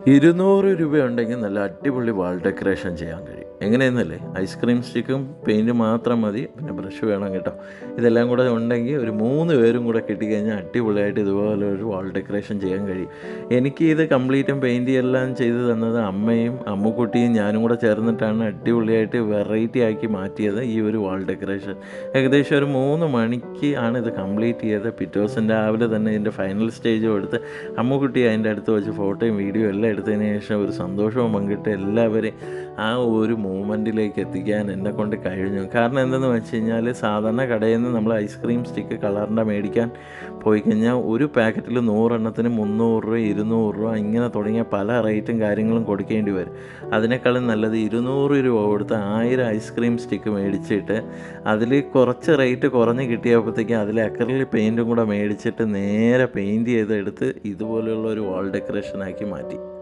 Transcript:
200 രൂപയുണ്ടെങ്കിൽ നല്ല അടിപൊളി വാൾ ഡെക്കറേഷൻ ചെയ്യാൻ കഴിയും. എങ്ങനെയെന്നല്ലേ, ഐസ്ക്രീം സ്റ്റിക്കും പെയിൻറ്റും മാത്രം മതി, പിന്നെ ബ്രഷ് വേണം കേട്ടോ. ഇതെല്ലാം കൂടെ ഉണ്ടെങ്കിൽ ഒരു 3 പേരും കൂടെ കിട്ടിക്കഴിഞ്ഞാൽ അടിപൊളിയായിട്ട് ഇതുപോലെ ഒരു വാൾ ഡെക്കറേഷൻ ചെയ്യാൻ കഴിയും. എനിക്ക് ഇത് കംപ്ലീറ്റും പെയിൻറ്റ് എല്ലാം ചെയ്ത് തന്നത് അമ്മയും അമ്മുക്കുട്ടിയും ഞാനും കൂടെ ചേർന്നിട്ടാണ് അടിപൊളിയായിട്ട് വെറൈറ്റി ആക്കി മാറ്റിയത് ഈ ഒരു വാൾ ഡെക്കറേഷൻ. ഏകദേശം ഒരു 3 മണിക്ക് ആണ് ഇത് കംപ്ലീറ്റ് ചെയ്തത്. പിറ്റേ ദിവസം രാവിലെ തന്നെ ഇതിൻ്റെ ഫൈനൽ സ്റ്റേജും എടുത്ത് അമ്മുക്കുട്ടി അതിൻ്റെ അടുത്ത് വെച്ച് ഫോട്ടോയും വീഡിയോ എല്ലാം എടുത്തതിന് ശേഷം ഒരു സന്തോഷവും പങ്കിട്ട് എല്ലാവരെയും ആ ഒരു മൂമെൻറ്റിലേക്ക് എത്തിക്കാൻ എന്നെക്കൊണ്ട് കഴിഞ്ഞു. കാരണം എന്തെന്ന് വെച്ച് കഴിഞ്ഞാൽ, സാധാരണ കടയിൽ നിന്ന് നമ്മൾ ഐസ്ക്രീം സ്റ്റിക്ക് കളറിൻ്റെ മേടിക്കാൻ പോയി കഴിഞ്ഞാൽ ഒരു പാക്കറ്റിൽ 100 എണ്ണത്തിന് 300 രൂപ 200 രൂപ ഇങ്ങനെ തുടങ്ങിയ പല റേറ്റും കാര്യങ്ങളും കൊടുക്കേണ്ടി വരും. അതിനേക്കാളും നല്ലത് 200 രൂപ കൊടുത്ത് 1000 ഐസ്ക്രീം സ്റ്റിക്ക് മേടിച്ചിട്ട് അതിൽ കുറച്ച് റേറ്റ് കുറഞ്ഞ് കിട്ടിയപ്പോഴത്തേക്കും അതിൽ അക്രിലിക് പെയിൻറ്റും കൂടെ മേടിച്ചിട്ട് നേരെ പെയിൻറ്റ് ചെയ്തെടുത്ത് ഇതുപോലെയുള്ള ഒരു വാൾ ഡെക്കറേഷനാക്കി മാറ്റി.